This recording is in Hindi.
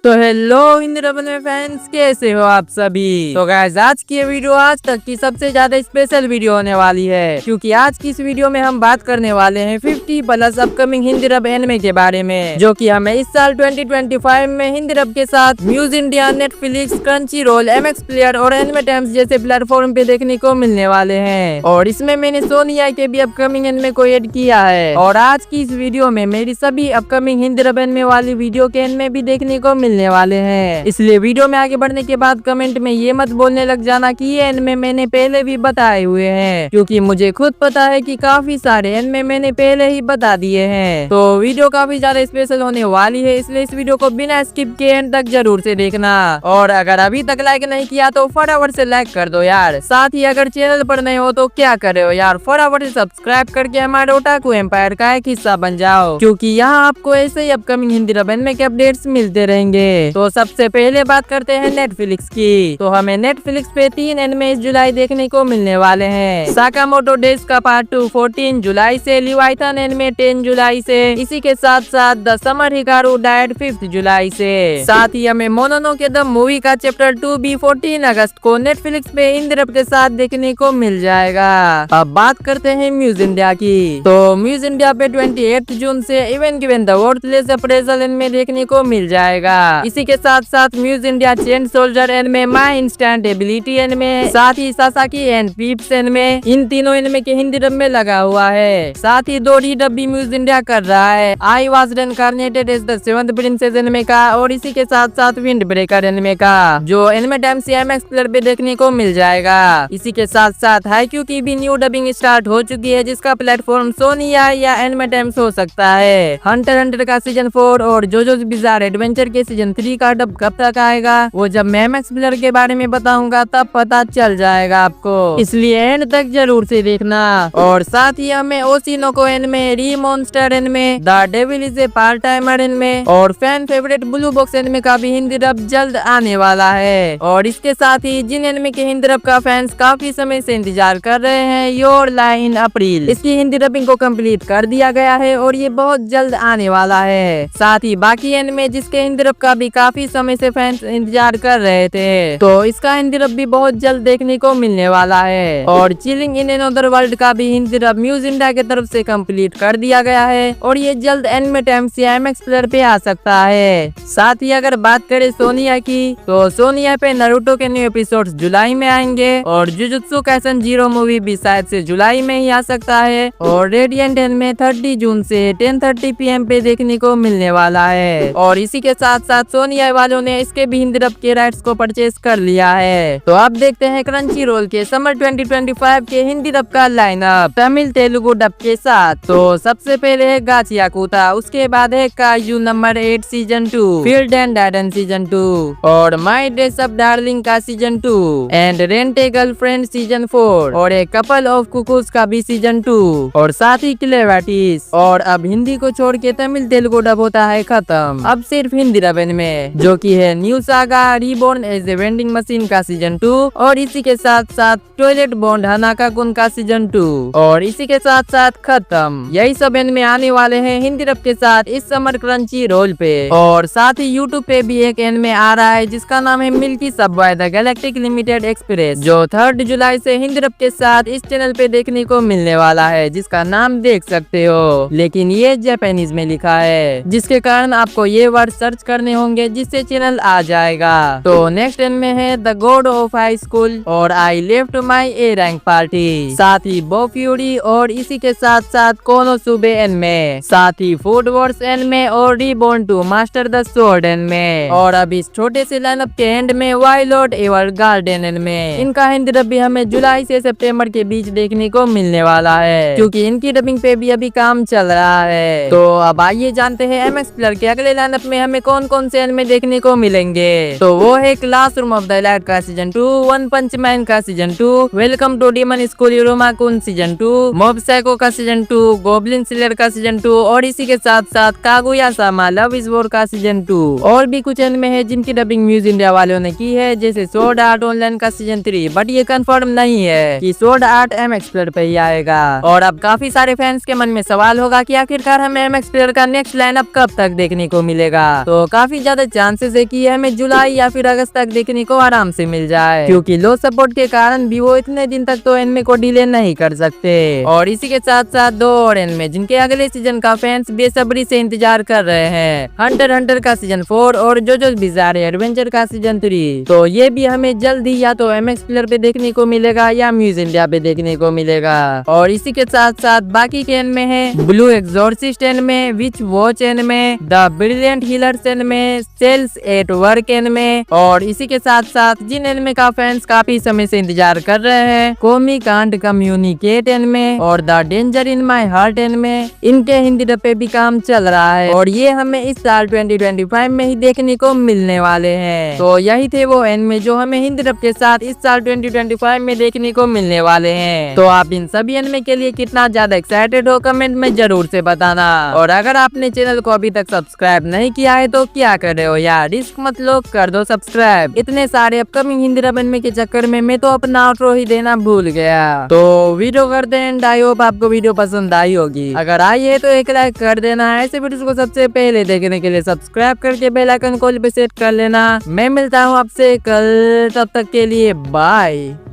तो हेलो हिंदी डबल में फैंस, कैसे हो आप सभी। तो गाइस, आज की ये वीडियो आज तक की सबसे ज्यादा स्पेशल वीडियो होने वाली है, क्योंकि आज की इस वीडियो में हम बात करने वाले हैं 50+ अपकमिंग हिंदी डब एनिमे के बारे में, जो कि हमें इस साल 2025 में हिंदी डब के साथ Muse India, Netflix, Crunchyroll, MX player और एनिमे टाइम्स जैसे प्लेटफॉर्म पे देखने को मिलने वाले हैं। और इसमें मैंने सोनिया के भी अपकमिंग एनिमे को ऐड किया है। और आज की इस वीडियो में मेरी सभी अपकमिंग हिंदी डब एनिमे वाली वीडियो के एनिमे भी देखने को मिलने वाले हैं। इसलिए वीडियो में आगे बढ़ने के बाद कमेंट में ये मत बोलने लग जाना कि ये एनिमे मैंने पहले भी बताए हुए हैं, क्योंकि मुझे खुद पता है कि काफी सारे एनिमे मैंने पहले ही बता दिए हैं। तो वीडियो काफी ज्यादा स्पेशल होने वाली है, इसलिए इस वीडियो को बिना स्किप के एंड तक जरूर से देखना। और अगर अभी तक लाइक नहीं किया तो फटाफट से लाइक कर दो यार। साथ ही अगर चैनल पर नए हो तो क्या कर रहे हो यार, फटाफट से सब्सक्राइब करके हमारे ओटाकू एम्पायर का एक हिस्सा बन जाओ, क्योंकि यहाँ आपको ऐसे ही अपकमिंग हिंदी डब एनिमे के अपडेट्स मिलते रहेंगे। तो सबसे पहले बात करते हैं नेटफ्लिक्स की। तो हमें नेटफ्लिक्स पे 3 एनिमे इस जुलाई देखने को मिलने वाले हैं। साकामोटो डेज का पार्ट 2 14 जुलाई से, लिवाइथन एनिमे 10 जुलाई से, इसी के साथ साथ द समर हिकारू डाइड 5 जुलाई से। साथ ही हमें मोनोनोके द मूवी का चैप्टर 2 भी 14 अगस्त को नेटफ्लिक्स पे हिंदी डब के साथ देखने को मिल जाएगा। अब बात करते हैं म्यूज इंडिया की। तो म्यूज इंडिया पे 28 जून से even given the worthless appraisal anime देखने को मिल जाएगा। इसी के साथ साथ Muse India chain soldier anime, my instant ability anime, साथ ही सासाकी एंड पीप्स एनिमे, इन तीनों एनिमे के हिंदी डब में लगा हुआ है। साथ ही 2 रीडब भी म्यूज इंडिया कर रहा है, I was reincarnated as the seventh princess anime का, और इसी के साथ साथ विंड ब्रेकर एनिमे का, जो एनिमे टाइम्स MX प्लेयर पे देखने को मिल जाएगा। इसी के साथ साथ हाईक्यू की भी न्यू डबिंग स्टार्ट हो चुकी है, जिसका प्लेटफॉर्म सोनिया या एनिमे टाइम्स हो सकता है। हंटर हंटर का सीजन 4 और जोजोस बिजार एडवेंचर के सीजन 3 का डब कब तक आएगा, वो जब मैं MX प्लेयर के बारे में बताऊंगा तब पता चल जाएगा आपको, इसलिए एंड तक जरूर से देखना। और साथ ही हमें Oshi no Ko anime, re monster anime, the devil is a part timer anime और fan favourite blue box anime का भी हिंदी डब जल्द आने वाला है। और इसके साथ ही जिन एनिमे के हिंदी डब का फैंस काफी समय से इंतजार कर रहे हैं, योर लाई इन अप्रैल, इसकी हिंदी डबिंग को कंप्लीट कर दिया गया है और ये बहुत जल्द आने वाला है। साथ ही बाकी एनिमे जिसके हिंदी डब का भी काफी समय से फैंस इंतजार कर रहे थे, तो इसका हिंदी डब भी बहुत जल्द देखने को मिलने वाला है। और चिलिंग इन अनदर वर्ल्ड का भी हिंदी डब म्यूज इंडिया की तरफ से कंप्लीट कर दिया गया है और ये जल्द एनिमे टाइम्स या MX प्लेयर पे आ सकता है। साथ ही अगर बात करें सोनिया की, तो सोनिया पे नारुतो के न्यू एपिसोड्स जुलाई में आएंगे और जुजुत्सु काइसन 0 मूवी भी शायद से जुलाई में ही आ सकता है। और रेडिएंट एनिमे 30 जून से 10:30 PM पे देखने को मिलने वाला है। और इसी के साथ साथ सोनिया वालों ने इसके भी हिंदी डब के राइट्स को परचेज कर लिया है। तो अब देखते हैं क्रंची रोल के समर 2025 के हिंदी डब का लाइनअप तमिल तेलुगु डब के साथ। तो सबसे पहले है गाचिया कुता, उसके बाद है Kaiju number 8 season 2, field and डायडन सीजन 2 और माई ड्रेस अप डार्लिंग का season 2 and rent a girlfriend season 4 और एक कपल ऑफ कुकुस का भी सीजन 2 और साथ ही क्लेवाटिस। और अब हिंदी को छोड़ के तमिल तेलुगु डब होता है खत्म, अब सिर्फ हिंदी डब में, जो की है new saga reborn as a vending machine का सीजन 2 और इसी के साथ साथ टॉयलेट बॉन्ड हनाका कुन का सीजन 2 और इसी के साथ साथ खत्म। यही सब एनिमे आने वाले हैं हिंदी डब के साथ इस समर क्रंची रोल पे। और साथ ही यूट्यूब पे भी एक एनिमे आ रहा है जिसका नाम है milky Subway the galactic limited express, जो 3 जुलाई से हिंदी डब के साथ इस चैनल पे देखने को मिलने वाला है, जिसका नाम देख सकते हो, लेकिन ये जापानीज में लिखा है, जिसके कारण आपको ये वर्ड सर्च करने होंगे, जिससे चैनल आ जाएगा। तो नेक्स्ट एनिमे है the god of high school और I left my A rank party, साथ ही बो फ्यूरी और इसी के साथ साथ कोनोसुबे एनिमे, साथ ही फूड वॉर्स एनिमे और reborn to master the sword anime. और अब इस छोटे से लाइनअप के एंड में वाइल्ड एवर गार्डन एनिमे, इनका हिंदी डब भी हमें जुलाई से सितंबर के बीच देखने को मिलने वाला है, क्योंकि इनकी डबिंग पे भी अभी काम चल रहा है। तो अब आइए जानते हैं MX प्लेयर के अगले लाइनअप में हमें कौन कौन से एनिमे देखने को मिलेंगे। तो वो है क्लासरूम ऑफ द एलाइट का सीजन 2, वन पंच मैन का season 2, welcome to demon school Iruma kun season 2, mob psycho का सीजन 2, गोब्लिन स्लेयर का सीजन 2 और इसी के साथ साथ Kaguya sama love is war का सीजन 2। और भी कुछ एनिमे है जिनकी डबिंग म्यूज इंडिया वालों ने की है, जैसे स्वॉर्ड आर्ट ऑनलाइन का सीजन 3, बट ये कंफर्म नहीं है कि स्वॉर्ड आर्ट MX प्लेयर पे ही आएगा। और अब काफी सारे फैंस के मन में सवाल होगा कि आखिरकार हमें MX प्लेयर का नेक्स्ट लाइनअप कब तक देखने को मिलेगा। तो काफी काफी ज्यादा चांसेस है कि हमें जुलाई या फिर अगस्त तक देखने को आराम से मिल जाए, क्योंकि लो सपोर्ट के कारण भी वो इतने दिन तक तो एनिमे को डिले नहीं कर सकते। और इसी के साथ साथ दो और एनिमे जिनके अगले सीजन का फैंस बेसब्री से इंतजार कर रहे हैं, हंटर हंटर का सीजन 4 और जोजोस बिज़ार एडवेंचर का सीजन 3। तो ये भी हमें जल्द ही या तो MX प्लेयर पे देखने को मिलेगा या म्यूज इंडिया पे देखने को मिलेगा। और इसी के साथ साथ बाकी के एनिमे हैं blue exorcist anime, witch watch anime, the brilliant healers anime, cells at work anime. और इसी के साथ साथ जिन एनिमे का फैंस काफी समय से इंतजार कर रहे हैं, कोमी कांट कम्युनिकेट एनिमे और the danger in my heart anime, इनके हिंदी डब पे भी काम चल रहा है और ये हमें इस साल 2025 में ही देखने को मिलने वाले हैं। तो यही थे वो एनिमे जो हमें हिंदी डब के साथ इस साल 2025 में देखने को मिलने वाले हैं। तो आप इन सभी एनिमे के लिए कितना ज्यादा एक्साइटेड हो कमेंट में जरूर से बताना। और अगर आपने चैनल को अभी तक सब्सक्राइब नहीं किया है तो क्या कर रहे हो यार, रिस्क मत लो, कर दो सब्सक्राइब। इतने सारे अपकमिंग हिंदी डब एनिमे के चक्कर में मैं तो अपना आउट्रो ही देना भूल गया। तो वीडियो करते हैं एंड आई होप आपको वीडियो पसंद आई होगी। अगर आई है तो एक लाइक कर देना। ऐसे वीडियो को सबसे पहले देखने के लिए सब्सक्राइब करके बेल आइकन को भी सेट कर लेना। मैं मिलता हूँ आपसे कल, तब तक के लिए बाय।